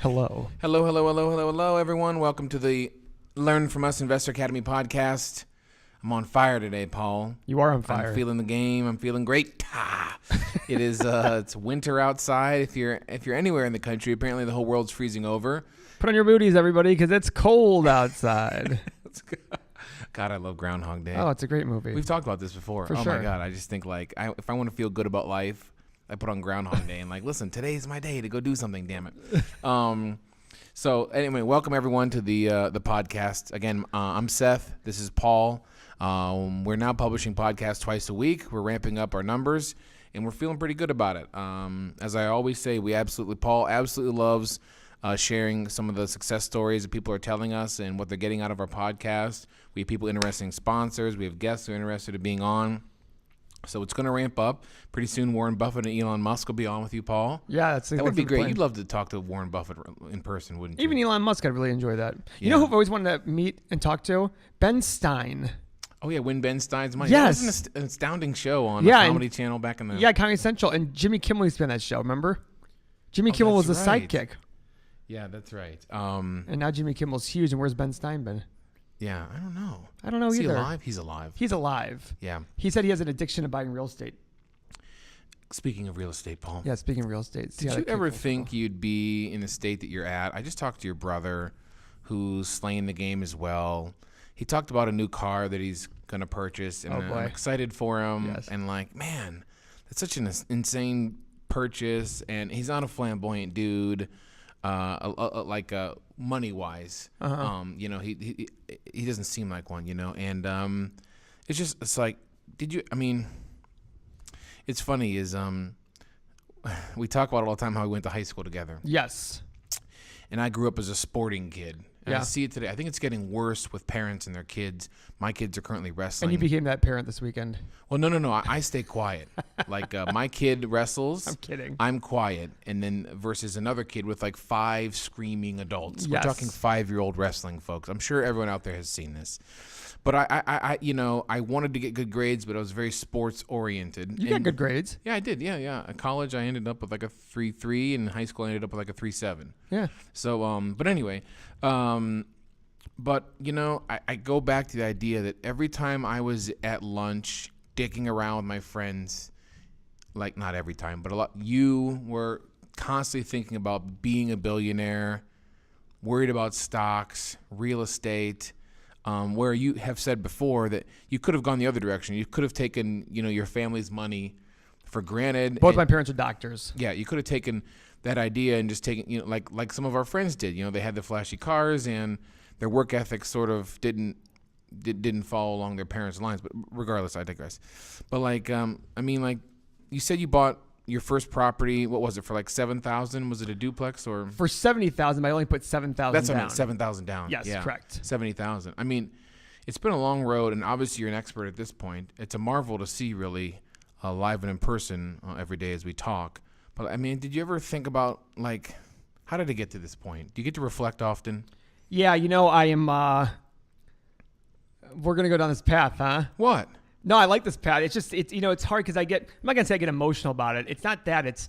Hello. Hello, everyone. Welcome to the Learn From Us Investor Academy podcast. I'm on fire today, Paul. You are on fire. I'm feeling the game. I'm feeling great. It is. It's winter outside. If you're anywhere in the country, apparently the whole world's freezing over. Put on your booties, everybody, because it's cold outside. God, I love Ground Hog Day. Oh, it's a great movie. We've talked about this before. For oh sure. My God, I just think if I want to feel good about life, I put on Groundhog Day and listen, today's my day to go do something. Damn it. So anyway, welcome everyone to the podcast. Again, I'm Seth. This is Paul. We're now publishing podcasts twice a week. We're ramping up our numbers, and we're feeling pretty good about it. As I always say, Paul absolutely loves sharing some of the success stories that people are telling us and what they're getting out of our podcast. We have people interested in sponsors. We have guests who are interested in being on. So it's going to ramp up. Pretty soon, Warren Buffett and Elon Musk will be on with you, Paul. Yeah, that would be great. You'd love to talk to Warren Buffett in person, wouldn't you? Even Elon Musk, I'd really enjoy that. Yeah. You know who I've always wanted to meet and talk to? Ben Stein. Oh, yeah, Win Ben Stein's Money. Yes. That was an astounding show on the Comedy Channel back in the... Yeah, Comedy Central. And Jimmy Kimmel used to be on that show, remember? Jimmy Kimmel was the sidekick. Yeah, that's right. And now Jimmy Kimmel's huge, and where's Ben Stein been? Yeah, I don't know. I don't know either. Is he alive? He's alive. He's alive. Yeah. He said he has an addiction to buying real estate. Speaking of real estate, Paul. Yeah, speaking of real estate. Did you ever think you'd be in the state that you're at? I just talked to your brother who's slaying the game as well. He talked about a new car that he's going to purchase, and I'm excited for him. Yes. And man, that's such an insane purchase, and he's not a flamboyant dude, money-wise. Uh-huh. He doesn't seem like one, and it's like, it's funny is we talk about it all the time how we went to high school together. Yes. And I grew up as a sporting kid. And yeah. I see it today. I think it's getting worse with parents and their kids. My kids are currently wrestling. And you became that parent this weekend. Well, no. I stay quiet. My kid wrestles. I'm kidding. I'm quiet. And then versus another kid with 5 screaming adults. Yes. We're talking 5-year-old wrestling, folks. I'm sure everyone out there has seen this. But I wanted to get good grades, but I was very sports oriented. You got good grades. Yeah, I did. Yeah. In college, I ended up with a 3.3. In high school, I ended up with a 3.7. Yeah. So, but anyway, I go back to the idea that every time I was at lunch, dicking around with my friends, not every time, but a lot, you were constantly thinking about being a billionaire, worried about stocks, real estate. Where you have said before that you could have gone the other direction. You could have taken, your family's money for granted. Both my parents are doctors. Yeah, you could have taken that idea and just taken, like some of our friends did. They had the flashy cars and their work ethic sort of didn't follow along their parents' lines. But regardless, I digress. But you said you bought your first property, what was it, for $7,000? Was it a duplex or? For $70,000, I only put $7,000 down. That's what I meant, $7,000 down. Yes, yeah. Correct. $70,000. It's been a long road, and obviously you're an expert at this point. It's a marvel to see really live and in person every day as we talk. But did you ever think about how did it get to this point? Do you get to reflect often? Yeah, I am. We're gonna go down this path, huh? What? No, I like this path. It's just, it's hard because I'm not going to say I get emotional about it. It's not that. It's,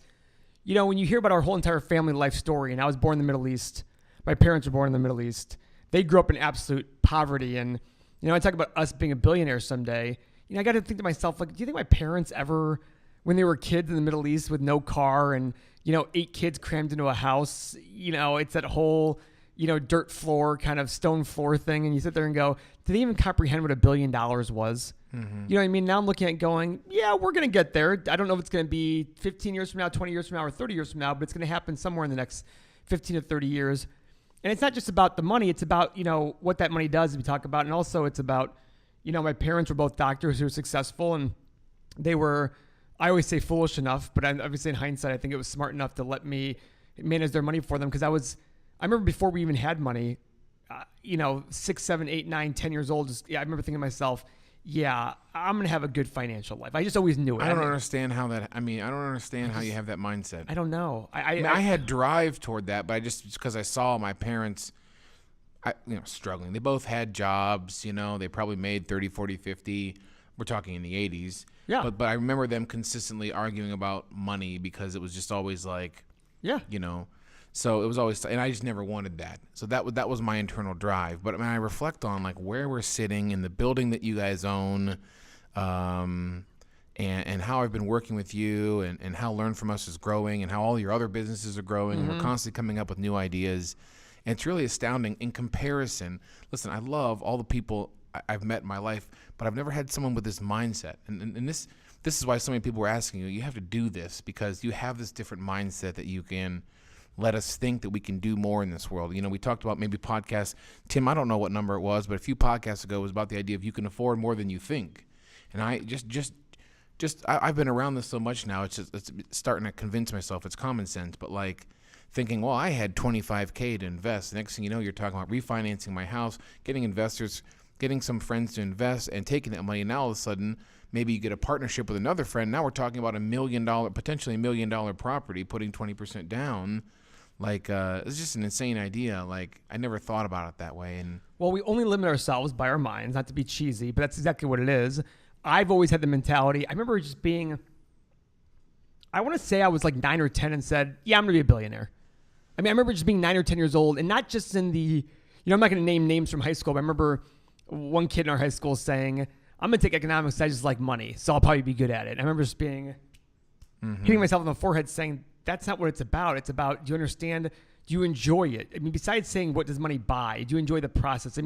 when you hear about our whole entire family life story, and I was born in the Middle East, my parents were born in the Middle East. They grew up in absolute poverty. And, I talk about us being a billionaire someday. I got to think to myself, do you think my parents ever, when they were kids in the Middle East with no car and, 8 kids crammed into a house, it's that whole, dirt floor kind of stone floor thing. And you sit there and go, did they even comprehend what $1 billion was? Mm-hmm. You know what I mean? Now I'm looking at going, yeah, we're going to get there. I don't know if it's going to be 15 years from now, 20 years from now, or 30 years from now, but it's going to happen somewhere in the next 15 to 30 years. And it's not just about the money. It's about, what that money does, as we talk about. And also it's about, my parents were both doctors who were successful, and they were, I always say foolish enough, but obviously in hindsight, I think it was smart enough to let me manage their money for them. Because I remember before we even had money, 6, 7, 8, 9, 10 years old, I remember thinking to myself, yeah, I'm going to have a good financial life. I just always knew it. I don't understand how that, I don't understand how you have that mindset. I don't know. I had drive toward that, but just because I saw my parents, struggling. They both had jobs, they probably made 30, 40, 50. We're talking in the 80s. Yeah. But I remember them consistently arguing about money because it was just always So it was always, and I just never wanted that. So that was my internal drive. But when I reflect on like where we're sitting in the building that you guys own, and how I've been working with you, and how Learn From Us is growing, and how all your other businesses are growing, and we're constantly coming up with new ideas. And it's really astounding in comparison. Listen, I love all the people I've met in my life, but I've never had someone with this mindset. And this is why so many people were asking you have to do this, because you have this different mindset that you can let us think that we can do more in this world. We talked about maybe podcasts. Tim, I don't know what number it was, but a few podcasts ago it was about the idea of you can afford more than you think. And I I've been around this so much now, it's starting to convince myself it's common sense, but like thinking, well, I had $25K to invest. The next thing you know, you're talking about refinancing my house, getting investors, getting some friends to invest, and taking that money. And now all of a sudden, maybe you get a partnership with another friend. Now we're talking about potentially $1 million property, putting 20% down. Like, it's just an insane idea. Like, I never thought about it that way. And well, we only limit ourselves by our minds, not to be cheesy, but that's exactly what it is. I've always had the mentality. I remember just being, I want to say I was like 9 or 10 and said, yeah, I'm going to be a billionaire. I remember just being 9 or 10 years old, and not just in the, I'm not going to name names from high school, but I remember one kid in our high school saying, I'm going to take economics, I just like money, so I'll probably be good at it. I remember just being, hitting myself on the forehead saying, that's not what it's about. It's about, do you understand? Do you enjoy it? Besides saying, what does money buy? Do you enjoy the process?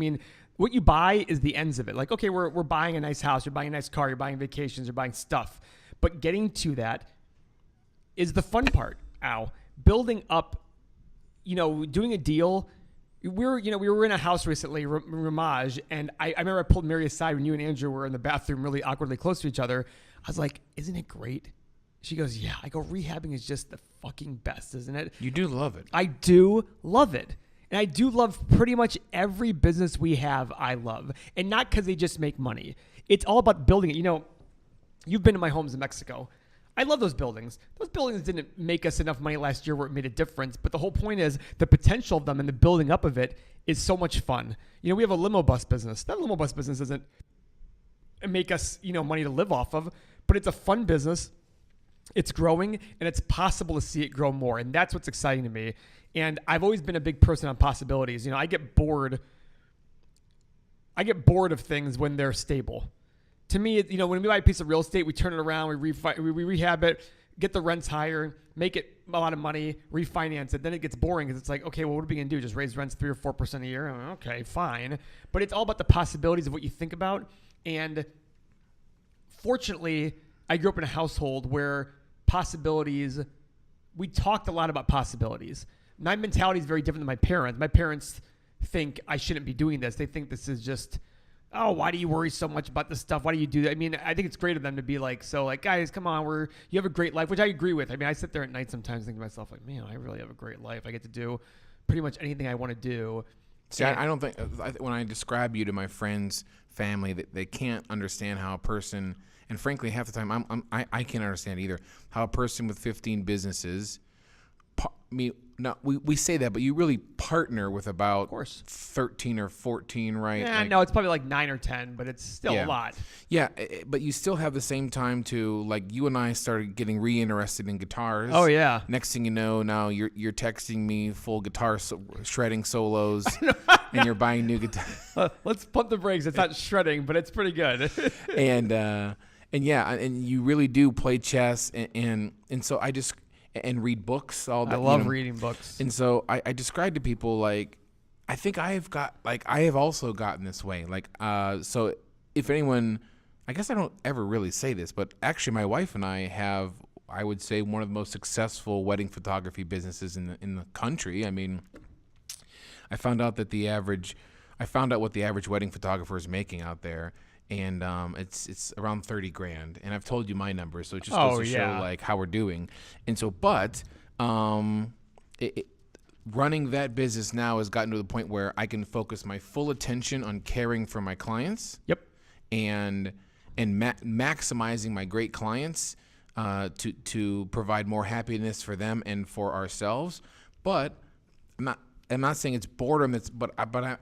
What you buy is the ends of it. Like, okay, we're buying a nice house, you're buying a nice car, you're buying vacations, you're buying stuff. But getting to that is the fun part. Building up, doing a deal. We were in a house recently, Ramaj, and I remember I pulled Mary aside when you and Andrew were in the bathroom really awkwardly close to each other. I was like, isn't it great? She goes, yeah. I go, rehabbing is just the fucking best, isn't it? you do love it. I do love it. And I do love pretty much every business we have, I love. And not because they just make money. It's all about building it. You've been to my homes in Mexico. I love those buildings. Those buildings didn't make us enough money last year where it made a difference. But the whole point is the potential of them and the building up of it is so much fun. We have a limo bus business. That limo bus business doesn't make us, money to live off of. But it's a fun business. It's growing, and it's possible to see it grow more. And that's what's exciting to me. And I've always been a big person on possibilities. I get bored. I get bored of things when they're stable. To me, when we buy a piece of real estate, we turn it around, we rehab it, get the rents higher, make it a lot of money, refinance it. Then it gets boring because it's like, okay, well, what are we going to do? Just raise rents 3 or 4% a year? Okay, fine. But it's all about the possibilities of what you think about. And fortunately, I grew up in a household where possibilities, we talked a lot about possibilities. My mentality is very different than my parents. My parents think I shouldn't be doing this. They think this is just, oh, why do you worry so much about this stuff? Why do you do that? I think it's great of them to be like, guys, come on, you have a great life, which I agree with. I sit there at night sometimes thinking to myself, like, man, I really have a great life. I get to do pretty much anything I want to do. See, I don't think, when I describe you to my friends, family, that they can't understand how a person, and frankly, half the time, I can't understand either, how a person with 15 businesses, we say that, but you really partner with about, of course, 13 or 14, right? Yeah, no, it's probably like 9 or 10, but it's still a lot. Yeah, but you still have the same time to, like, you and I started getting re-interested in guitars. Oh, yeah. Next thing you know, now you're texting me full guitar shredding solos, and you're buying new guitars. Let's pump the brakes. It's not shredding, but it's pretty good. and you really do play chess, and so I just... and read books all day. I love reading books. And so I describe to people, like, I think I have also gotten this way. Like, so if anyone, I guess I don't ever really say this, but actually my wife and I have, I would say, one of the most successful wedding photography businesses in the country. I found out what the average wedding photographer is making out there. And it's around $30,000, and I've told you my numbers, so it just goes to show like how we're doing. And so, but running that business now has gotten to the point where I can focus my full attention on caring for my clients. Yep. And maximizing my great clients to provide more happiness for them and for ourselves. But I'm not saying it's boredom. But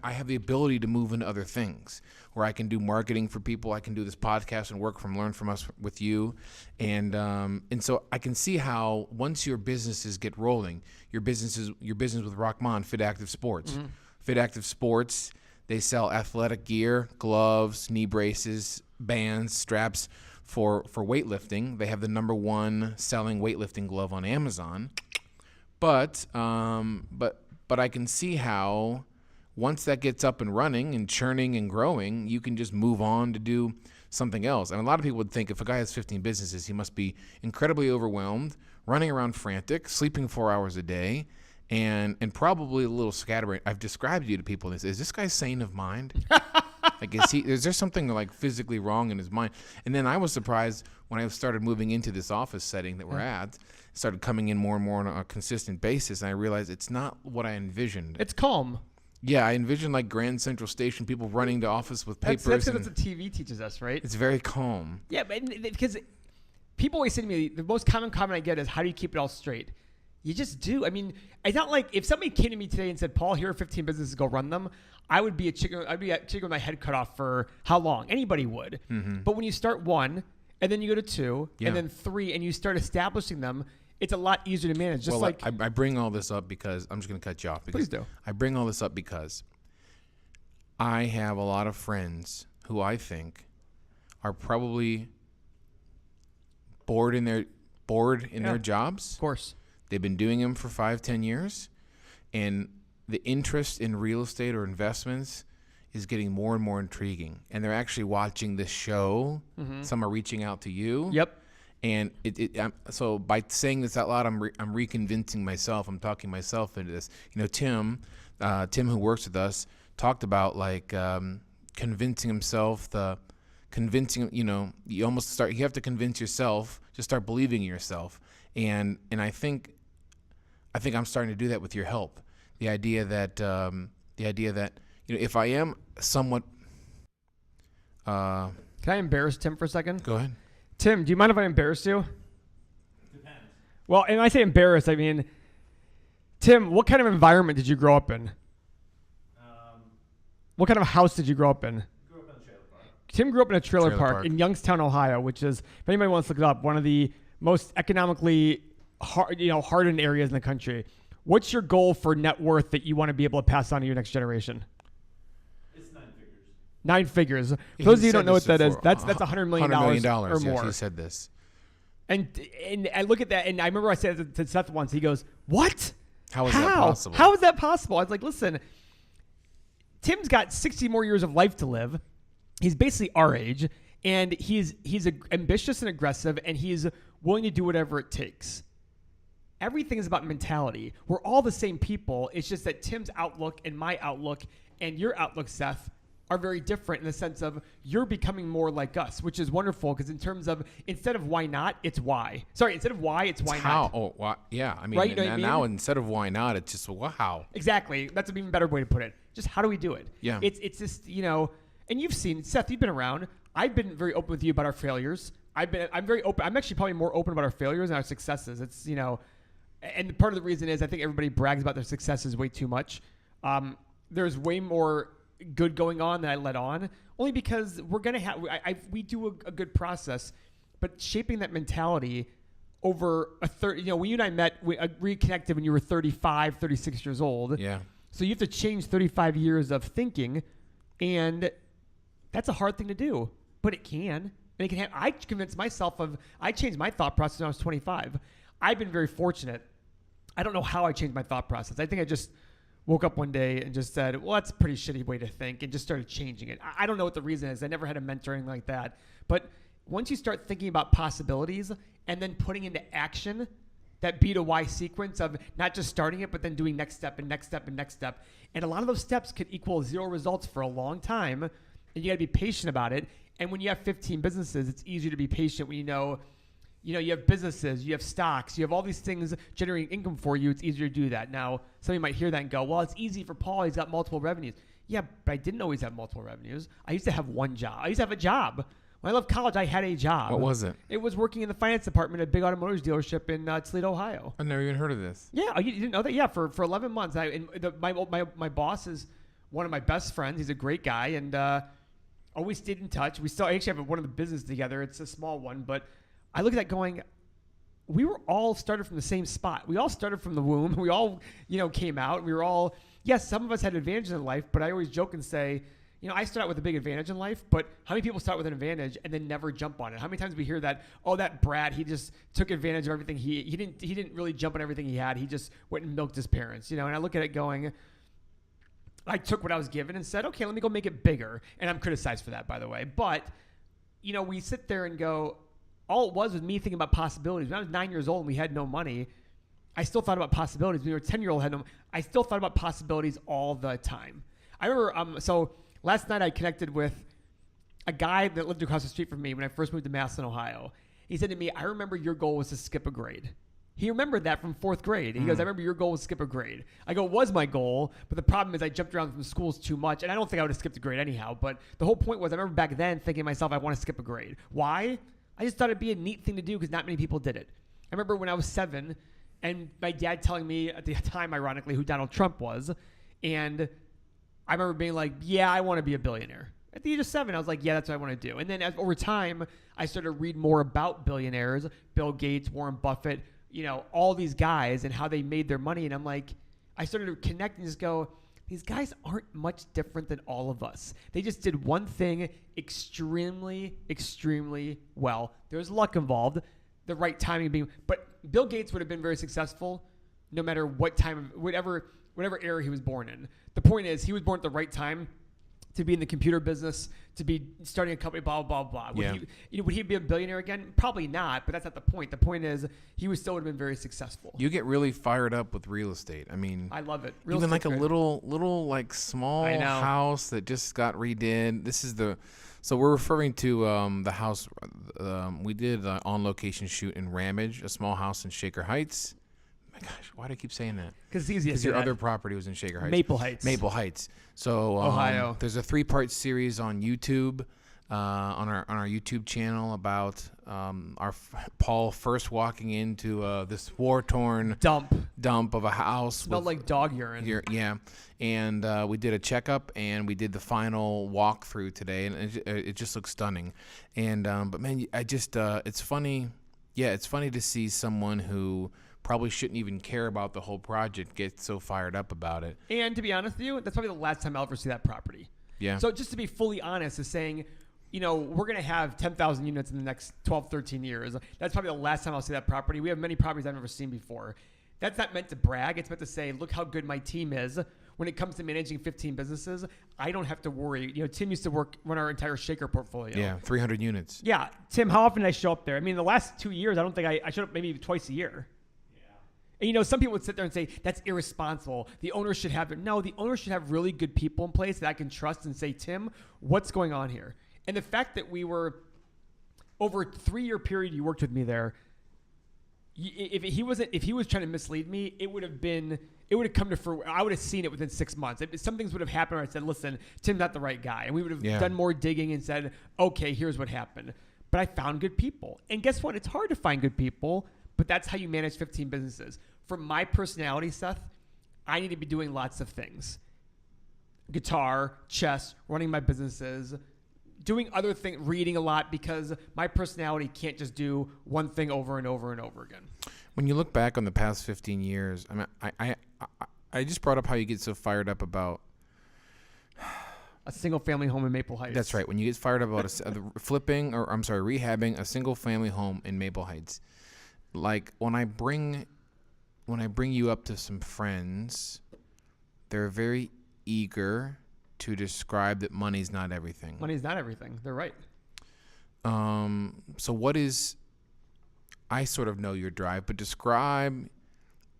I have the ability to move into other things where I can do marketing for people. I can do this podcast and learn from us with you, and so I can see how once your businesses get rolling, your business with Rockman Fit Active Sports, Fit Active Sports, they sell athletic gear, gloves, knee braces, bands, straps for weightlifting. They have the #1 selling weightlifting glove on Amazon, but I can see how once that gets up and running and churning and growing, you can just move on to do something else. And a lot of people would think if a guy has 15 businesses, he must be incredibly overwhelmed, running around frantic, sleeping 4 hours a day, and probably a little scatterbrained. I've described you to people. Is this guy sane of mind? Like, is there something like physically wrong in his mind? And then I was surprised when I started moving into this office setting that we're at, started coming in more and more on a consistent basis, and I realized it's not what I envisioned. It's calm. Yeah, I envisioned like Grand Central Station, people running to office with papers. That's what TV teaches us, right? It's very calm. Yeah, but because people always say to me, the most common comment I get is, how do you keep it all straight? You just do. I mean, it's not like if somebody came to me today and said, Paul, here are 15 businesses, go run them. I would be a chicken. I'd be a chicken with my head cut off for how long? Anybody would. But when you start 1, and then you go to 2, and then 3, and you start establishing them, it's a lot easier to manage. Just I bring all this up because I'm just going to cut you off. Please do. I bring all this up because I have a lot of friends who I think are probably bored in their jobs. Of course. They've been doing them for 5-10 years, and the interest in real estate or investments is getting more and more intriguing. And they're actually watching this show. Some are reaching out to you. Yep. And so by saying this out loud, I'm reconvincing myself. I'm talking myself into this. You know, Tim, who works with us, talked about like convincing himself. You know, you have to convince yourself. Just start believing in yourself. And I think I'm starting to do that with your help. The idea that you know, if I am somewhat, can I embarrass Tim for a second? Go ahead. Tim, do you mind if I embarrass you? Depends. Well, and I say embarrass, I mean, Tim, what kind of environment did you grow up in? What kind of house did you grow up in? Grew up in a trailer park. Tim grew up in a trailer park in Youngstown, Ohio, which is, if anybody wants to look it up, one of the most economically hardened areas in the country. What's your goal for net worth that you want to be able to pass on to your next generation? It's 9 figures. 9 figures. For those of you who don't know what that is, that's $100 million or more. Yes, he said this. And I look at that, and I remember I said it to Seth once. He goes, "What? How is that possible? How is that possible?" I was like, "Listen, Tim's got 60 more years of life to live. He's basically our age, and he's ambitious and aggressive, and he's willing to do whatever it takes." Everything is about mentality. We're all the same people. It's just that Tim's outlook and my outlook and your outlook, Seth, are very different in the sense of you're becoming more like us, which is wonderful because in terms of instead of why not, it's why. Sorry, instead of why, it's why how? not. Oh, why? Yeah. I mean, right? You know now instead of why not, it's just how. Exactly. That's an even better way to put it. Just how do we do it? Yeah. It's just, you know, and you've seen, Seth, you've been around. I've been very open with you about our failures. I'm very open. I'm actually probably more open about our failures and our successes. It's, you know, and part of the reason is I think everybody brags about their successes way too much. There's way more good going on than I let on, only because we're going to have, we do a good process, but shaping that mentality over when you and I met, we reconnected when you were 35, 36 years old. Yeah. So you have to change 35 years of thinking, and that's a hard thing to do, but it can. And it can I convinced myself I changed my thought process when I was 25. I've been very fortunate. I don't know how I changed my thought process. I think I just woke up one day and just said, well, that's a pretty shitty way to think, and just started changing it. I don't know what the reason is. I never had a mentor or anything like that. But once you start thinking about possibilities and then putting into action that B to Y sequence of not just starting it, but then doing next step and next step and next step. And a lot of those steps could equal 0 results for a long time, and you got to be patient about it. And when you have 15 businesses, it's easier to be patient when you know, you have businesses, you have stocks, you have all these things generating income for you. It's easier to do that. Now, somebody might hear that and go, well, it's easy for Paul. He's got multiple revenues. Yeah, but I didn't always have multiple revenues. I used to have one job. I used to have a job. When I left college, I had a job. What was it? It was working in the finance department at a big automotive dealership in Toledo, Ohio. I've never even heard of this. Yeah, you didn't know that? Yeah, for 11 months. My boss is one of my best friends. He's a great guy, and always stayed in touch. We still actually have one of the business together. It's a small one, but I look at that going, we were all started from the same spot. We all started from the womb. We all, came out. We were all, yes, some of us had advantages in life, but I always joke and say, I start out with a big advantage in life, but how many people start with an advantage and then never jump on it? How many times we hear that, oh, that brat, he just took advantage of everything. He didn't really jump on everything he had. He just went and milked his parents, and I look at it going, I took what I was given and said, okay, let me go make it bigger. And I'm criticized for that, by the way. But, we sit there and go, all it was me thinking about possibilities. When I was 9 years old and we had no money, I still thought about possibilities. When we were 10-year-old, I still thought about possibilities all the time. I remember, so last night I connected with a guy that lived across the street from me when I first moved to Massillon, Ohio. He said to me, I remember your goal was to skip a grade. He remembered that from fourth grade. He goes, I remember your goal was to skip a grade. I go, it was my goal, but the problem is I jumped around from schools too much, and I don't think I would have skipped a grade anyhow, but the whole point was I remember back then thinking to myself, I want to skip a grade. Why? I just thought it'd be a neat thing to do because not many people did it. I remember when I was 7, and my dad telling me at the time, ironically, who Donald Trump was, and I remember being like, yeah, I want to be a billionaire. At the age of 7, I was like, yeah, that's what I want to do. And then over time, I started to read more about billionaires, Bill Gates, Warren Buffett, all these guys and how they made their money. And I'm like, I started to connect and just go, these guys aren't much different than all of us. They just did one thing extremely, extremely well. There's luck involved, the right timing being, but Bill Gates would have been very successful no matter what time, whatever era he was born in. The point is, he was born at the right time to be in the computer business, to be starting a company, blah, blah, blah, blah. Would he be a billionaire again? Probably not, but that's not the point. The point is, he would still have been very successful. You get really fired up with real estate. I mean, I love it. Even like a little like small house that just got redid. So we're referring to the house. We did an on-location shoot in Ramage, a small house in Shaker Heights. My gosh, why do I keep saying that? Because it's easy to say your that. other property was in Shaker Heights. Maple Heights. So Ohio. There's a 3-part series on YouTube, on our YouTube channel about Paul first walking into this war-torn dump of a house. Smelled like dog urine. Yeah, and we did a checkup and we did the final walkthrough today, and it just looks stunning. And but man, I just it's funny. Yeah, it's funny to see someone who probably shouldn't even care about the whole project get so fired up about it. And to be honest with you, that's probably the last time I'll ever see that property. Yeah. So just to be fully honest, is saying, we're going to have 10,000 units in the next 12, 13 years. That's probably the last time I'll see that property. We have many properties I've never seen before. That's not meant to brag. It's meant to say, look how good my team is. When it comes to managing 15 businesses, I don't have to worry. Tim used to run our entire Shaker portfolio. Yeah, 300 units. Yeah. Tim, how often did I show up there? I mean, the last 2 years, I don't think I showed up maybe twice a year. And, some people would sit there and say, that's irresponsible. The owner should have it. No, the owner should have really good people in place that I can trust and say, Tim, what's going on here? And the fact that we were, over a 3-year period you worked with me there, if he was trying to mislead me, it would have come to fruition. I would have seen it within 6 months. Some things would have happened where I said, listen, Tim's not the right guy. And we would have done more digging and said, okay, here's what happened. But I found good people. And guess what? It's hard to find good people, but that's how you manage 15 businesses. For my personality, Seth, I need to be doing lots of things. Guitar, chess, running my businesses, doing other things, reading a lot, because my personality can't just do one thing over and over and over again. When you look back on the past 15 years, I mean, I just brought up how you get so fired up about a single family home in Maple Heights. That's right. When you get fired up about rehabbing a single family home in Maple Heights. Like when I bring you up to some friends, they're very eager to describe that money's not everything. Money's not everything. They're right. So what is, I sort of know your drive, but describe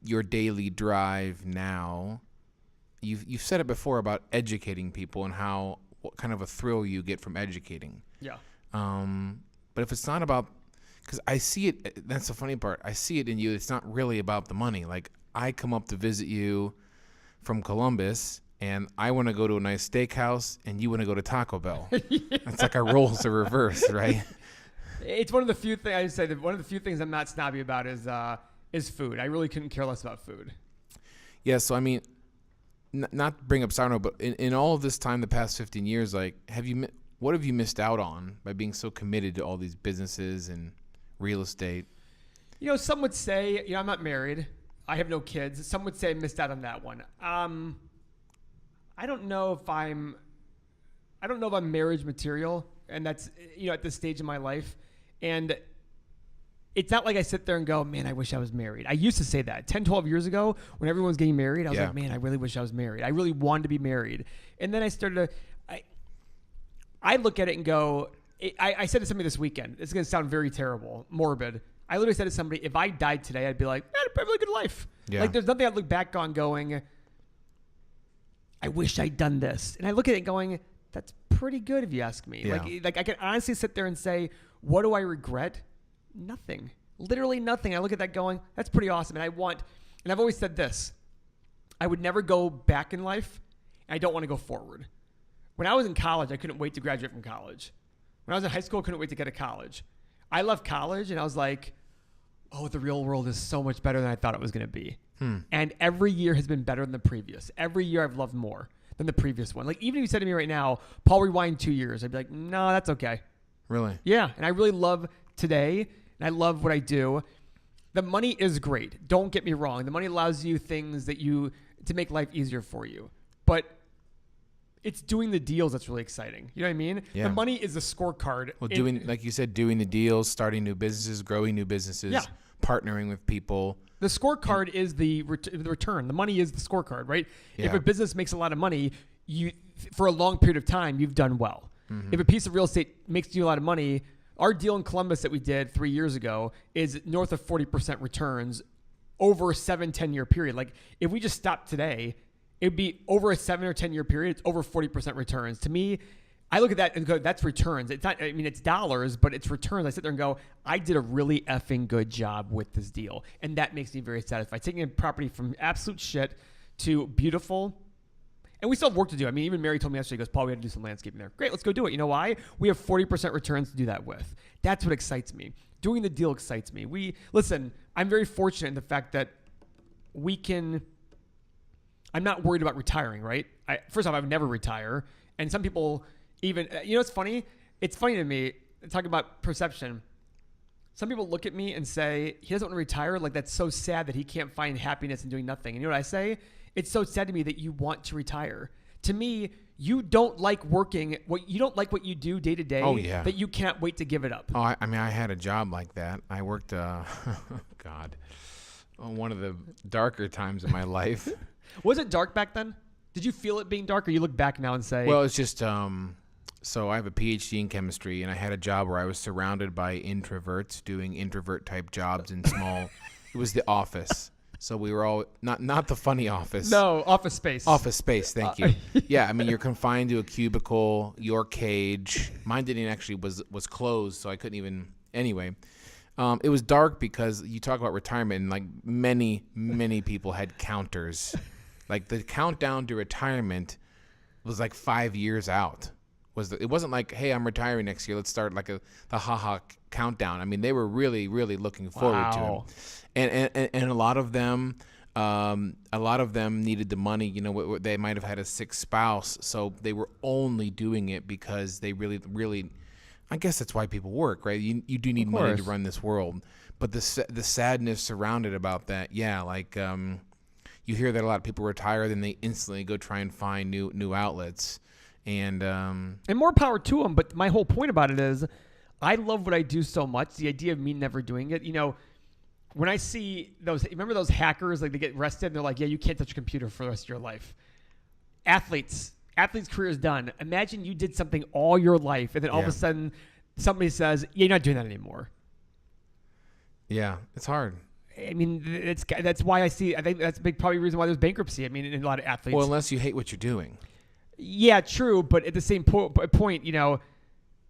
your daily drive now. You've said it before about educating people and what kind of a thrill you get from educating. Yeah. But if it's not about, because I see it, that's the funny part. I see it in you. It's not really about the money. Like I come up to visit you from Columbus and I want to go to a nice steakhouse, and you want to go to Taco Bell. It's like our roles are reversed, right? It's one of the few things I say that one of the few things I'm not snobby about is food. I really couldn't care less about food. Yeah, so I mean, not to bring up Sarno, but in all of this time, the past 15 years, like, what have you missed out on by being so committed to all these businesses and real estate? You know, some would say, you know, I'm not married. I have no kids. Some would say I missed out on that one. I don't know if I'm marriage material, and that's, you know, at this stage in my life. And it's not like I sit there and go, man, I wish I was married. I used to say that 10, 12 years ago when everyone was getting married. I was like, man, I really wish I was married. I really wanted to be married. And then I started to, I look at it and go, I said to somebody this weekend, it's going to sound very terrible, morbid. I literally said to somebody, if I died today, I'd be like, I had a really good life. Yeah. Like, there's nothing I'd look back on going, I wish I'd done this. And I look at it going, that's pretty good if you ask me. Yeah. Like I can honestly sit there and say, what do I regret? Nothing. Literally nothing. I look at that going, that's pretty awesome. And I've always said this, I would never go back in life, and I don't want to go forward. When I was in college, I couldn't wait to graduate from college. When I was in high school, I couldn't wait to get to college. I left college, and I was like, oh, the real world is so much better than I thought it was going to be. And every year has been better than the previous. Every year I've loved more than the previous one. Like, even if you said to me right now, Paul, rewind 2 years, I'd be like, no, that's okay. Really? Yeah, and I really love today, and I love what I do. The money is great. Don't get me wrong. The money allows you things to make life easier for you. But it's doing the deals that's really exciting. You know what I mean? Yeah. The money is the scorecard. Well, like you said, doing the deals, starting new businesses, growing new businesses, partnering with people. The scorecard is the return. The money is the scorecard, right? Yeah. If a business makes a lot of money, for a long period of time, you've done well. If a piece of real estate makes you a lot of money, our deal in Columbus that we did 3 years ago is north of 40% returns over a 7-10 year period. Like, if we just stopped today, it'd be over a 7 or 10 year period. It's over 40% returns. To me, I look at that and go, that's returns. It's not, I mean, it's dollars, but it's returns. I sit there and go, I did a really effing good job with this deal. And that makes me very satisfied. Taking a property from absolute shit to beautiful. And we still have work to do. I mean, even Mary told me yesterday, she goes, Paul, we had to do some landscaping there. Great, let's go do it. You know why? We have 40% returns to do that with. That's what excites me. Doing the deal excites me. Listen, I'm very fortunate in the fact that I'm not worried about retiring, right? First off, I would never retire. And some people even, you know, it's funny. It's funny to me, talking about perception. Some people look at me and say, he doesn't want to retire. Like, that's so sad that he can't find happiness in doing nothing. And you know what I say? It's so sad to me that you want to retire. To me, you don't like working. You don't like what you do day to day. Oh, yeah. That you can't wait to give it up. Oh, I mean, I had a job like that. I worked, one of the darker times of my life. Was it dark back then? Did you feel it being dark, or you look back now and say? Well, it's just, so I have a PhD in chemistry, and I had a job where I was surrounded by introverts doing introvert type jobs in small. It was the office. So we were all not the funny office. No, Office Space. Office Space, thank you. Yeah, I mean, you're confined to a cubicle, your cage. Mine didn't actually was closed, so I couldn't even. Anyway, it was dark because you talk about retirement, and like many people had counters. Like, the countdown to retirement was like 5 years out. It wasn't like, hey, I'm retiring next year, let's start like the ha-ha countdown. I mean, they were really, really looking forward to it. And a lot of them needed the money. You know, they might have had a sick spouse, so they were only doing it because they really, really, I guess that's why people work, right? You do need money to run this world. But the sadness surrounded about that, like you hear that a lot of people retire, then they instantly go try and find new outlets. And more power to them. But my whole point about it is, I love what I do so much. The idea of me never doing it, you know, when I see remember those hackers, like, they get arrested and they're like, yeah, you can't touch a computer for the rest of your life. Athletes' career is done. Imagine you did something all your life, and then all of a sudden somebody says, yeah, you're not doing that anymore. Yeah, it's hard. I mean, that's why I think that's a big probably reason why there's bankruptcy. I mean, in a lot of athletes. Well, unless you hate what you're doing. Yeah, true. But at the same point, you know,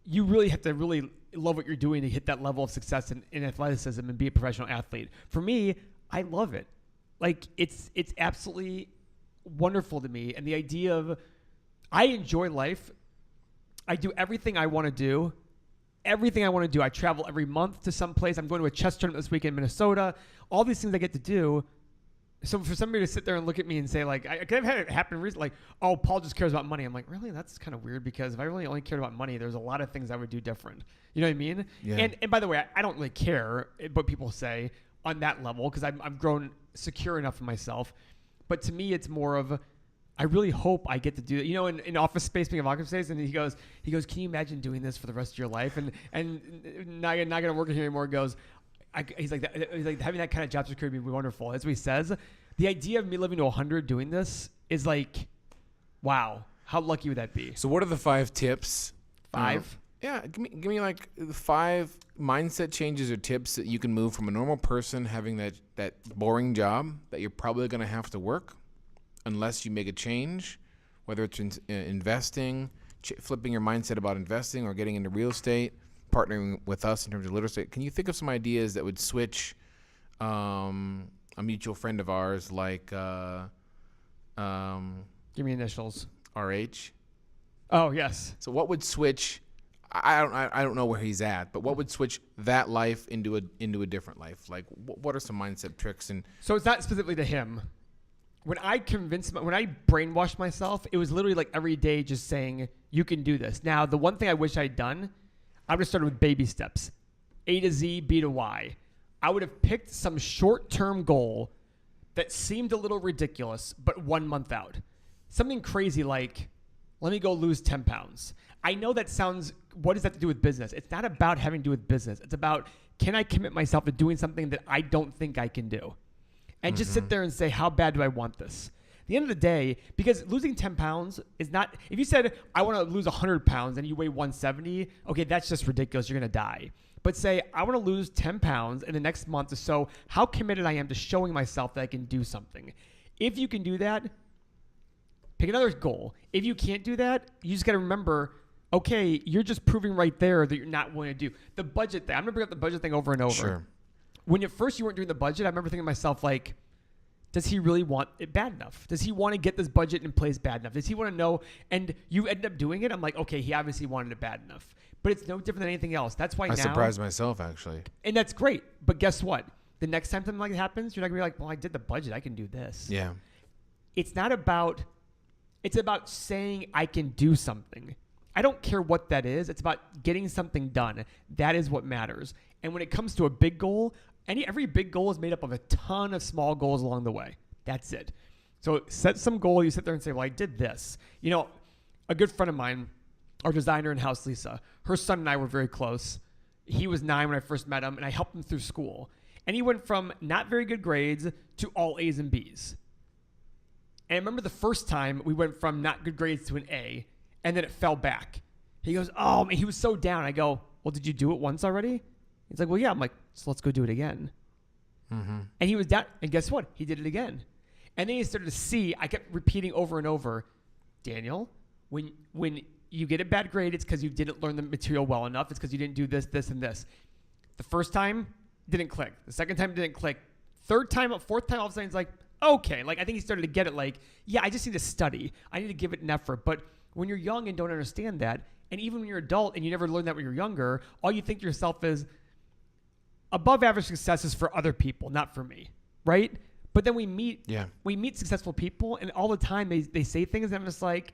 you really have to really love what you're doing to hit that level of success in athleticism and be a professional athlete. For me, I love it. Like, it's absolutely wonderful to me. And the idea of I enjoy life. I do everything I want to do. Everything I want to do. I travel every month to some place. I'm going to a chess tournament this weekend in Minnesota. All these things I get to do. So for somebody to sit there and look at me and say, like, I could have had it happen recently, like, oh, Paul just cares about money. I'm like, really? That's kind of weird, because if I really only cared about money, there's a lot of things I would do different. You know what I mean? Yeah. And by the way, I don't really care what people say on that level, because I've grown secure enough in myself. But to me, it's more of, I really hope I get to do it. You know, in Office Space, speaking of Office Space, and he goes, can you imagine doing this for the rest of your life? And not going to work here anymore. Goes, he's like, having that kind of job security would be wonderful. As he says, the idea of me living to 100 doing this is like, wow, how lucky would that be? So what are the 5 tips? 5? Yeah, give me like the 5 mindset changes or tips that you can move from a normal person having that boring job that you're probably going to have to work unless you make a change, whether it's investing, flipping your mindset about investing, or getting into real estate, partnering with us in terms of real estate. Can you think of some ideas that would switch a mutual friend of ours like Give me initials. RH? Oh, yes. So what would switch? I don't know where he's at, but what would switch that life into a different life? Like what are some mindset tricks? And So it's not specifically to him. When I brainwashed myself, it was literally like every day just saying, you can do this. Now, the one thing I wish I'd done, I would have started with baby steps. A to Z, B to Y. I would have picked some short-term goal that seemed a little ridiculous, but 1 month out. Something crazy like, let me go lose 10 pounds. I know that sounds, what does that have to do with business? It's not about having to do with business. It's about, can I commit myself to doing something that I don't think I can do? And just sit there and say, how bad do I want this? At the end of the day, because losing 10 pounds is not, if you said, I want to lose 100 pounds and you weigh 170, okay, that's just ridiculous. You're going to die. But say, I want to lose 10 pounds in the next month or so, how committed I am to showing myself that I can do something. If you can do that, pick another goal. If you can't do that, you just got to remember, okay, you're just proving right there that you're not willing to do. The budget thing, I'm going to bring up the budget thing over and over. Sure. When at first you weren't doing the budget, I remember thinking to myself, like, does he really want it bad enough? Does he want to get this budget in place bad enough? Does he want to know? And you end up doing it. I'm like, okay, he obviously wanted it bad enough. But it's no different than anything else. That's why I now. surprised myself, actually. And that's great. But guess what? The next time something like that happens, you're not going to be like, well, I did the budget. I can do this. Yeah. It's not about, it's about saying I can do something. I don't care what that is. It's about getting something done. That is what matters. And when it comes to a big goal, every big goal is made up of a ton of small goals along the way. That's it. So set some goal. You sit there and say, well, I did this. You know, a good friend of mine, our designer in house, Lisa, her son and I were very close. He was 9 when I first met him, and I helped him through school. And he went from not very good grades to all A's and B's. And I remember the first time we went from not good grades to an A, and then it fell back. He goes, oh, man, he was so down. I go, well, did you do it once already? He's like, well, yeah. I'm like, so let's go do it again. Mm-hmm. And he was down, and guess what? He did it again. And then he started to see, I kept repeating over and over, Daniel, when you get a bad grade, it's because you didn't learn the material well enough. It's because you didn't do this, this, and this. The first time, didn't click. The second time, didn't click. Third time, fourth time, all of a sudden, it's like, okay. Like, I think he started to get it like, yeah, I just need to study. I need to give it an effort. But when you're young and don't understand that, and even when you're adult and you never learned that when you're younger, all you think to yourself is, above average success is for other people, not for me, right? But then we meet successful people, and all the time they say things, and I'm just like,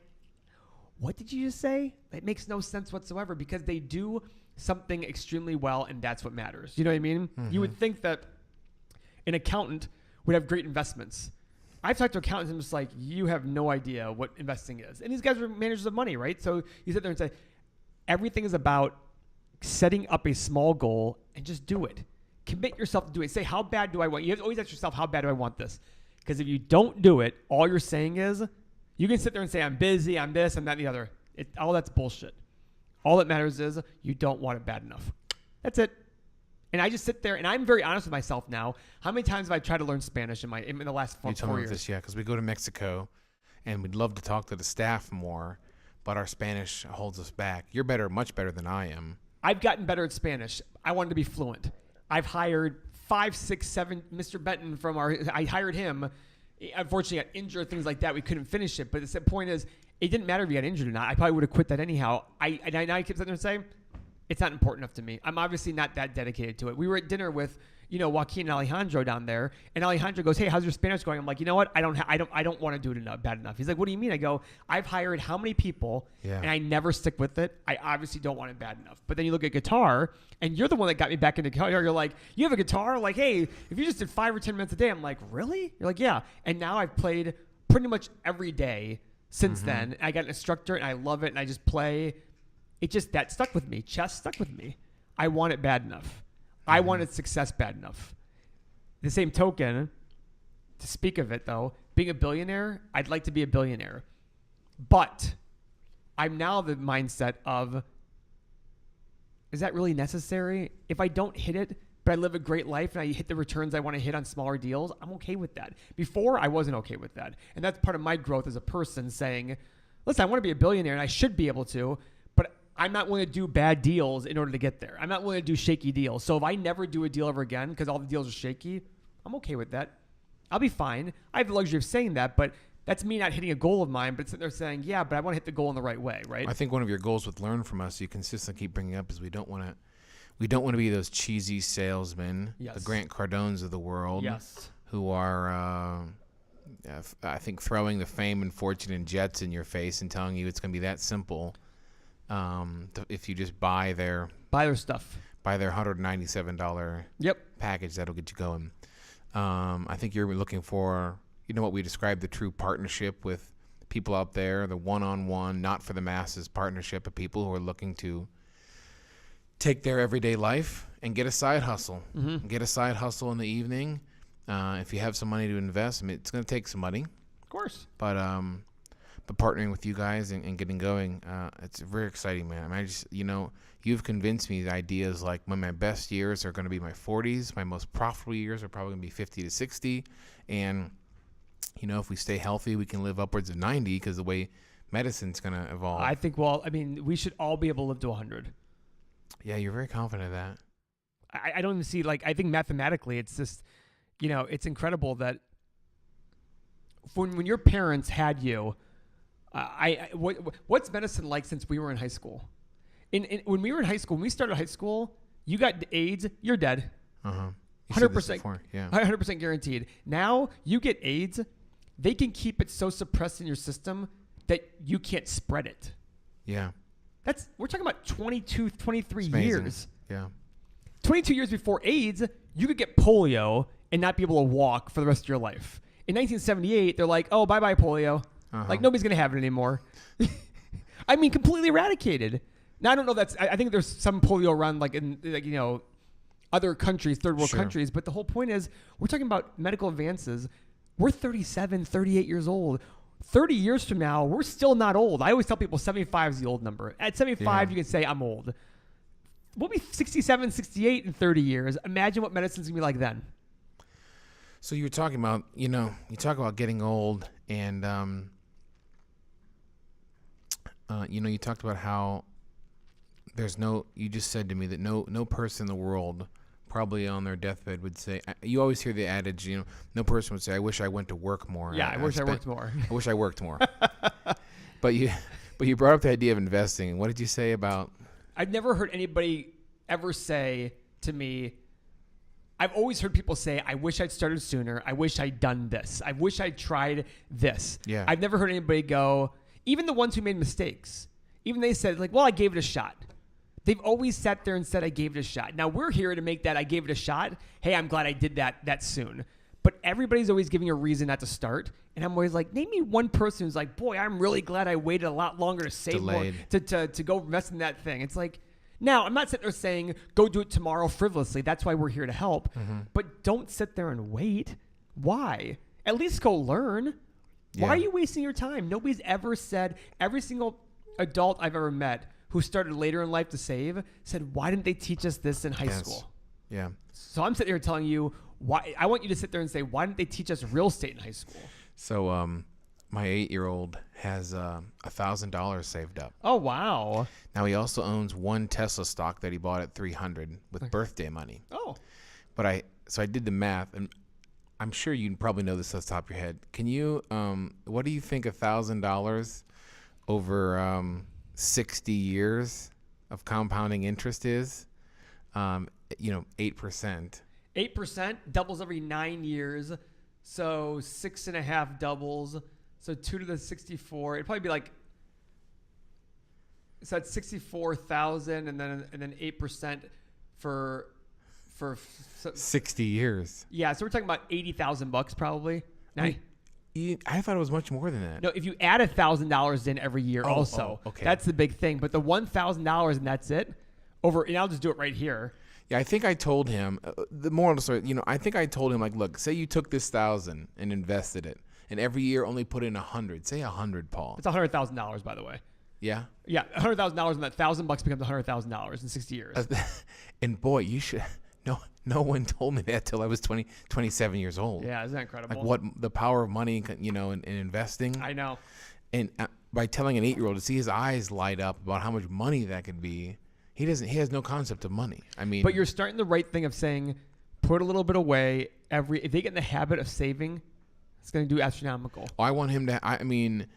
what did you just say? It makes no sense whatsoever, because they do something extremely well, and that's what matters. You know what I mean? Mm-hmm. You would think that an accountant would have great investments. I've talked to accountants, and I'm just like, you have no idea what investing is. And these guys are managers of money, right? So you sit there and say, everything is about setting up a small goal and just do it. Commit yourself to do it. Say, how bad do I want? You have to always ask yourself, how bad do I want this? Because if you don't do it, all you're saying is, you can sit there and say, I'm busy, I'm this, I'm that, and the other. All that's bullshit. All that matters is you don't want it bad enough. That's it. And I just sit there, and I'm very honest with myself now. How many times have I tried to learn Spanish in the last 4 years? You told me this, yeah, because we go to Mexico, and we'd love to talk to the staff more, but our Spanish holds us back. You're much better than I am. I've gotten better at Spanish. I wanted to be fluent. I've hired 5, 6, 7, Mr. Benton I hired him unfortunately got injured, things like that. We couldn't finish it. But the point is, it didn't matter if you got injured or not. I probably would have quit that anyhow. I kept sitting there saying, it's not important enough to me. I'm obviously not that dedicated to it. We were at dinner with, Joaquin and Alejandro down there, and Alejandro goes, "Hey, how's your Spanish going?" I'm like, you know what? I don't want to do it bad enough. He's like, "What do you mean?" I go, "I've hired how many people, and I never stick with it. I obviously don't want it bad enough." But then you look at guitar, and you're the one that got me back into guitar. You're like, "You have a guitar?" Like, "Hey, if you just did 5 or 10 minutes a day," I'm like, "Really?" You're like, "Yeah." And now I've played pretty much every day since then. I got an instructor, and I love it, and I just play. That stuck with me. Chess stuck with me. I want it bad enough. I wanted success bad enough. The same token, to speak of it though, being a billionaire, I'd like to be a billionaire. But I'm now the mindset of, is that really necessary? If I don't hit it, but I live a great life and I hit the returns I want to hit on smaller deals, I'm okay with that. Before, I wasn't okay with that. And that's part of my growth as a person, saying, listen, I want to be a billionaire and I should be able to, but I'm not willing to do bad deals in order to get there. I'm not willing to do shaky deals. So if I never do a deal ever again because all the deals are shaky, I'm okay with that. I'll be fine. I have the luxury of saying that, but that's me not hitting a goal of mine, but sitting there saying, yeah, but I want to hit the goal in the right way, right? I think one of your goals with Learn From Us, you consistently keep bringing up, is we don't want to be those cheesy salesmen, the Grant Cardones of the world, who are, I think, throwing the fame and fortune and jets in your face and telling you it's going to be that simple. If you just buy their stuff, buy their $197 package, that'll get you going. I think you're looking for, what we describe, the true partnership with people out there, the one-on-one, not for the masses partnership of people who are looking to take their everyday life and get a side hustle. Get a side hustle in the evening. If you have some money to invest, it's going to take some money, of course, but partnering with you guys and getting going, it's very exciting, man. I just, you've convinced me the ideas like when my best years are going to be my 40s, my most profitable years are probably going to be 50 to 60. And, if we stay healthy, we can live upwards of 90 because the way medicine's going to evolve. I think, we should all be able to live to 100. Yeah, you're very confident of that. I don't even see, I think mathematically it's just, it's incredible that when your parents had you, what's medicine like since we were in high school? When we were in high school, when we started high school, you got AIDS, you're dead. 100%. Yeah. 100% guaranteed. Now you get AIDS, they can keep it so suppressed in your system that you can't spread it. Yeah. We're talking about 22, 23 years. Yeah. 22 years before AIDS, you could get polio and not be able to walk for the rest of your life. In 1978, they're like, oh, bye-bye polio. Nobody's going to have it anymore. I mean, completely eradicated. Now, I don't know I think there's some polio around in other countries, third world countries. But the whole point is we're talking about medical advances. We're 37, 38 years old. 30 years from now, we're still not old. I always tell people 75 is the old number. At 75, you can say I'm old. We'll be 67, 68 in 30 years. Imagine what medicine's going to be like then. So you were talking about, you talk about getting old and, you talked about how you just said to me that no person in the world probably on their deathbed would say, you always hear the adage, no person would say, I wish I went to work more. Yeah, I wish I worked more. I wish I worked more. But you brought up the idea of investing. What did you say about? I've never heard anybody ever say to me, I've always heard people say, I wish I'd started sooner. I wish I'd done this. I wish I'd tried this. Yeah. I've never heard anybody go, even the ones who made mistakes, even they said, well, I gave it a shot. They've always sat there and said, I gave it a shot. Now, we're here to make that I gave it a shot. Hey, I'm glad I did that soon. But everybody's always giving a reason not to start. And I'm always like, name me one person who's like, boy, I'm really glad I waited a lot longer to save more, to go invest in that thing. It's like, now, I'm not sitting there saying, go do it tomorrow frivolously. That's why we're here to help. But don't sit there and wait. Why? At least go learn. Yeah. Why are you wasting your time? Nobody's ever said, every single adult I've ever met who started later in life to save said, why didn't they teach us this in high school? Yeah. So I'm sitting here telling you, why. I want you to sit there and say, why didn't they teach us real estate in high school? So my 8-year-old has $1,000 saved up. Oh, wow. Now he also owns one Tesla stock that he bought at $300 with birthday money. Oh. But so I did the math, and I'm sure you probably know this off the top of your head. Can you, what do you think $1,000 over 60 years of compounding interest is? 8%. 8% doubles every 9 years. So 6.5 doubles. So 2 to the 64. It'd probably be like, so that's 64,000 and then 8% for 60 years. Yeah, so we're talking about $80,000 probably. Now, I thought it was much more than that. no, if you add $1,000 in every year, also, okay. that's the big thing. But the $1,000 and that's it. And I'll just do it right here. Yeah, I think I told him the moral of the story. I think I told him, like, look, say you took this 1,000 and invested it, and every year only put in 100. Say 100, Paul. It's $100,000, by the way. Yeah. Yeah, $100,000 and that $1,000 becomes $100,000 in 60 years. And boy, you should. No one told me that till I was 27 years old. Yeah, isn't that incredible? Like what the power of money, in investing. I know. And by telling an 8-year-old to see his eyes light up about how much money that could be, he has no concept of money. I mean, but you're starting the right thing of saying, put a little bit away if they get in the habit of saving, it's going to do astronomical. I want him to. I mean,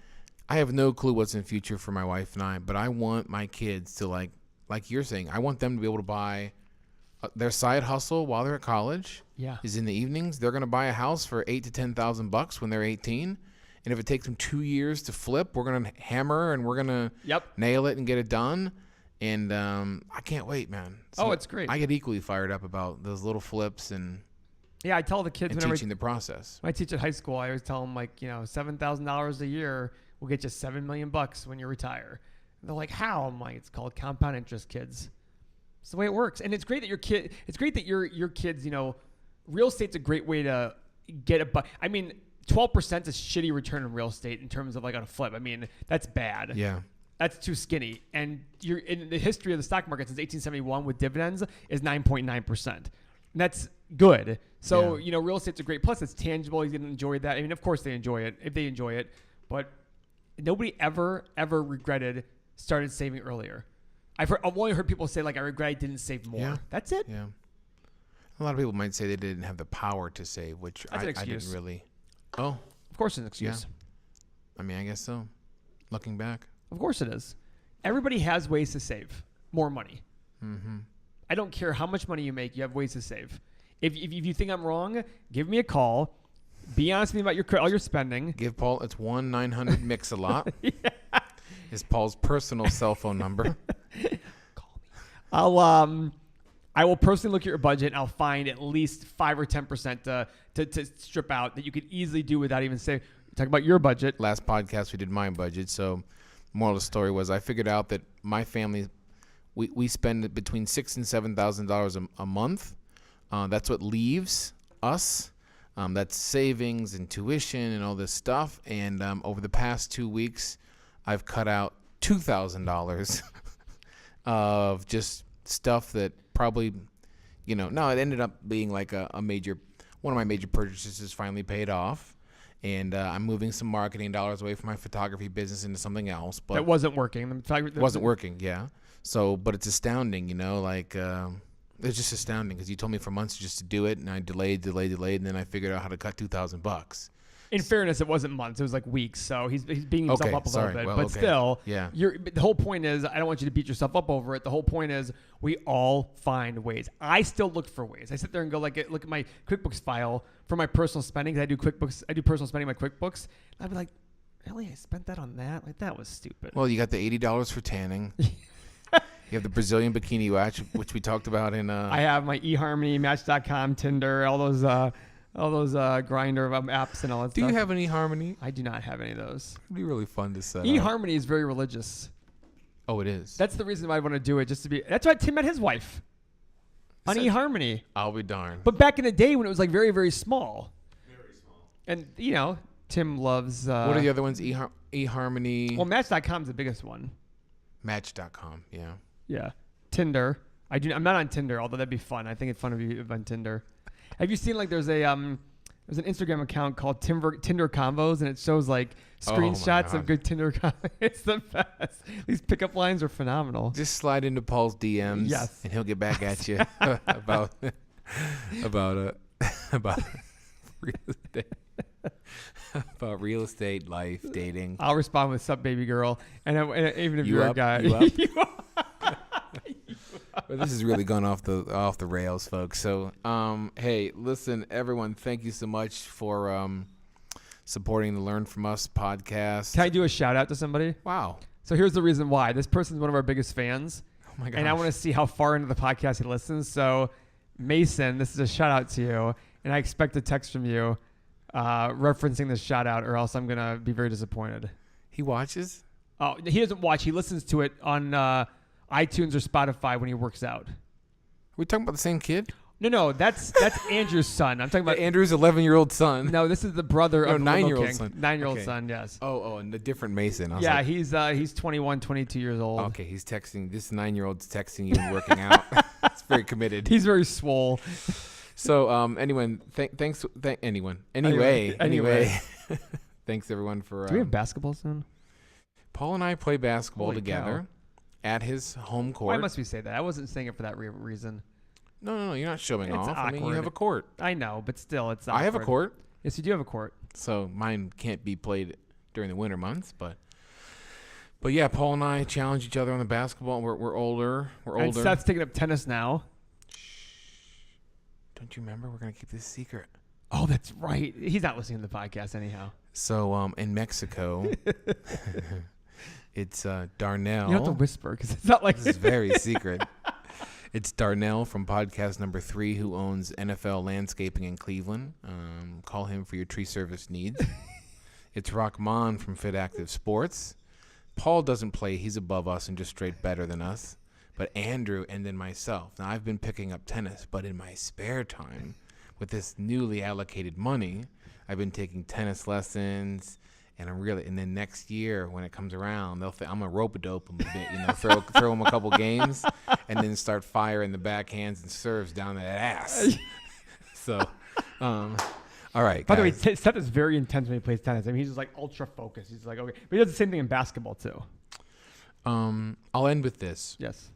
I have no clue what's in the future for my wife and I, but I want my kids to like you're saying. I want them to be able to buy. Their side hustle while they're at college is in the evenings. They're going to buy a house for $8,000 to $10,000 when they're 18, and if it takes them 2 years to flip, we're going to hammer and we're going to nail it and get it done. And I can't wait, man. So it's great. I get equally fired up about those little flips and I tell the kids whenever teaching the process. When I teach at high school, I always tell them $7,000 a year will get you $7 million when you retire. And they're like, how? I'm like, it's called compound interest, kids. It's the way it works. And it's great that your kids, real estate's a great way to get a 12% is shitty return in real estate in terms of like on a flip. I mean, that's bad. Yeah. That's too skinny. And you're in the history of the stock market since 1871 with dividends is 9.9%. And that's good. So, real estate's a great, plus it's tangible. He's going to enjoy that. I mean, of course they enjoy it if they enjoy it, but nobody ever regretted started saving earlier. I've only heard people say, like, I regret I didn't save more. Yeah. That's it. Yeah. A lot of people might say they didn't have the power to save, which That's an I excuse. didn't really. Oh. Of course it's an excuse. Yeah. I mean, I guess so. Looking back. Of course it is. Everybody has ways to save more money. Mm-hmm. I don't care how much money you make. You have ways to save. If you think I'm wrong, give me a call. Be honest with me about all your spending. Give Paul, it's 1-900-MIX-A-LOT. Yeah. Is Paul's personal cell phone number. Call me. I will personally look at your budget and I'll find at least 5 or 10% to strip out that you could easily do without even saying. Talk about your budget. Last podcast we did my budget. So, moral of the story was I figured out that my family, we spend between $6,000 and $7,000 a month. That's what leaves us. That's savings and tuition and all this stuff. And over the past 2 weeks, I've cut out $2,000 of just stuff that probably, it ended up being like one of my major purchases is finally paid off. And I'm moving some marketing dollars away from my photography business into something else. But that wasn't working. It wasn't working, yeah. So, but it's astounding, it's just astounding because you told me for months just to do it, and I delayed, and then I figured out how to cut $2,000. In fairness, it wasn't months; it was like weeks. So he's beating himself up a little bit, but still, yeah. The whole point is, I don't want you to beat yourself up over it. The whole point is, we all find ways. I still look for ways. I sit there and go look at my QuickBooks file for my personal spending. I do QuickBooks. I do personal spending in my QuickBooks. I'd be like, really? I spent that on that? Like that was stupid. Well, you got the $80 for tanning. You have the Brazilian bikini watch, which we talked about in. I have my eHarmony, Match.com, Tinder, all those grinder apps and all that stuff. Do you have an eHarmony? I do not have any of those. It'd be really fun to set eHarmony is very religious. Oh, it is. That's the reason why I want to do it, just to be. That's why Tim met his wife on eHarmony. I'll be darned. But back in the day when it was like very, very small. Very small. And Tim loves. What are the other ones? eHarmony. Well, Match.com is the biggest one. Match.com. Yeah. Yeah. Tinder. I'm not on Tinder, although that'd be fun. I think it's fun if you're on Tinder. Have you seen there's an Instagram account called Tinder Convos, and it shows like screenshots of good Tinder convos. It's the best. These pickup lines are phenomenal. Just slide into Paul's DMs, yes, and he'll get back at you about real estate. About real estate, life, dating. I'll respond with "Sup, baby girl," and even if You you're up? a guy, You up? You up? But this has really gone off the rails, folks. So, hey, listen, everyone, thank you so much for supporting the Learn From Us podcast. Can I do a shout out to somebody? Wow. So here's the reason why. This person's one of our biggest fans. Oh my gosh. And I want to see how far into the podcast he listens. So, Mason, this is a shout out to you. And I expect a text from you referencing this shout out, or else I'm going to be very disappointed. He watches? Oh, he doesn't watch. He listens to it on iTunes or Spotify when he works out. Are we talking about the same kid? No, that's Andrew's son. I'm talking about Andrew's 11-year-old son. No, this is the brother of the 9-year-old King. son. 9-year-old Okay. son, yes. Oh, and the different Mason. I was Yeah, like, he's 21, 22 years old. okay, he's texting. This 9-year-old's texting you and working out. It's very committed. He's very swole. So, anyone, thanks. Anyone. Anyway. Thanks everyone for. Do we have basketball soon? Paul and I play basketball Holy together at his home court. Why must we say that? I wasn't saying it for that reason. No, you're not showing It's off. I mean, you awkward. have a court. I know, but still, it's I have a awkward. court, Yes, you do have a court. so mine can't be played during the winter months, but yeah, Paul and I challenge each other on the basketball. We're older. And Seth's taking up tennis now. Don't you remember? We're gonna keep this secret. Oh, that's right. He's not listening to the podcast anyhow. So, in Mexico, it's Darnell. You don't have to whisper because it's not like This is very secret. It's Darnell from podcast number 3 who owns NFL Landscaping in Cleveland. Call him for your tree service needs. It's Rahman from Fit Active Sports. Paul doesn't play. He's above us and just straight better than us. But Andrew and then myself. Now, I've been picking up tennis, but in my spare time, with this newly allocated money, I've been taking tennis lessons. And then next year when it comes around, they'll think I'm gonna rope-a-dope them a bit, throw them a couple games, and then start firing the backhands and serves down that ass. So, all right. By the way, guys. Seth is very intense when he plays tennis. I mean, he's just like ultra focused. He's like, okay, but he does the same thing in basketball too. I'll end with this. Yes.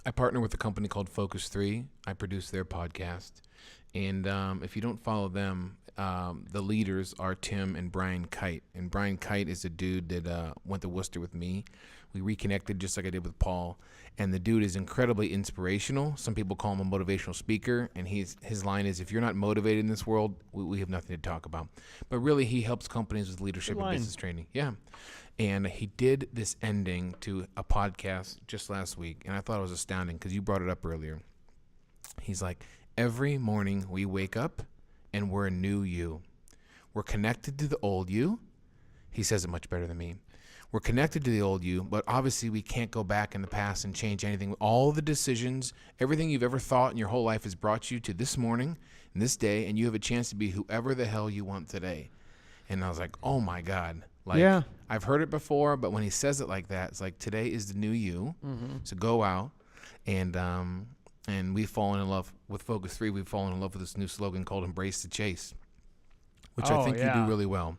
I partner with a company called Focus 3. I produce their podcast, and if you don't follow them. The leaders are Tim and Brian Kite. And Brian Kite is a dude that went to Worcester with me. We reconnected just like I did with Paul. And the dude is incredibly inspirational. Some people call him a motivational speaker. And his line is, if you're not motivated in this world, we have nothing to talk about. But really, he helps companies with leadership and business training. Yeah. And he did this ending to a podcast just last week. And I thought it was astounding because you brought it up earlier. He's like, every morning we wake up, and we're a new you. We're connected to the old you. He says it much better than me. We're connected to the old you, but obviously we can't go back in the past and change anything. All the decisions, everything you've ever thought in your whole life has brought you to this morning and this day, and you have a chance to be whoever the hell you want today. And I was like, oh my God. Like, Yeah. I've heard it before, but when he says it like that, it's like, today is the new you. Mm-hmm. So go out and we've fallen in love with Focus 3. We've fallen in love with this new slogan called Embrace the Chase, which I think you do really well.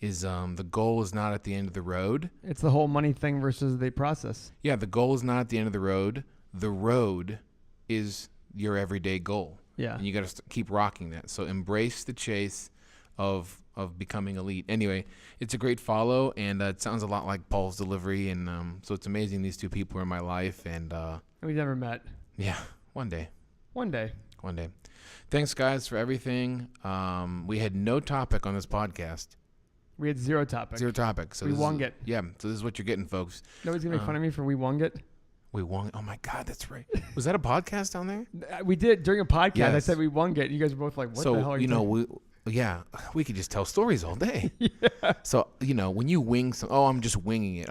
Is the goal is not at the end of the road. It's the whole money thing versus the process. Yeah, the goal is not at the end of the road. The road is your everyday goal. Yeah. And you got to keep rocking that. So embrace the chase of becoming elite. Anyway, it's a great follow, and it sounds a lot like Paul's delivery. And so it's amazing these two people are in my life. And We never met. yeah, one day. One day. Thanks, guys, for everything. We had no topic on this podcast. We had zero topic. Zero topic. So We this wung is, it. Yeah, so this is what you're getting, folks. Nobody's going to make fun of me for we wung it. We wung. Oh, my God, that's right. Was that a podcast down there? We did during a podcast. I Yes. said we wung it. You guys were both like, what the hell are you doing? we could just tell stories all day. Yeah. So, when you wing I'm just winging it.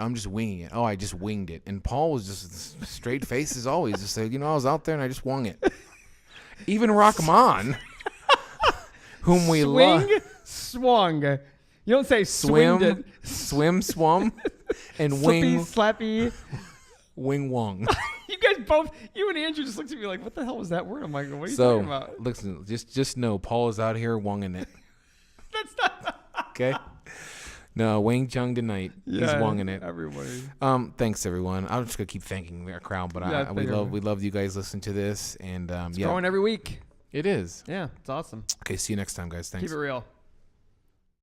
Oh, I just winged it. And Paul was just straight face as always. Just say, I was out there and I just wung it. Even Rahman, whom we love. Swung. You don't say swinged it. Swum, and Slippy, wing, slappy. wing wong. You guys both, you and Andrew just looked at me like, what the hell was that word? I'm like, what are you So, talking about? listen, just know Paul is out here wonging it. That's not. Okay? No, Wang Chung tonight. He's wonging it. Everybody. Thanks everyone. I'm just gonna keep thanking our crowd, but Yeah, we love you guys listen to this, and It's growing every week. It is. Yeah, it's awesome. Okay, see you next time, guys. Thanks. Keep it real.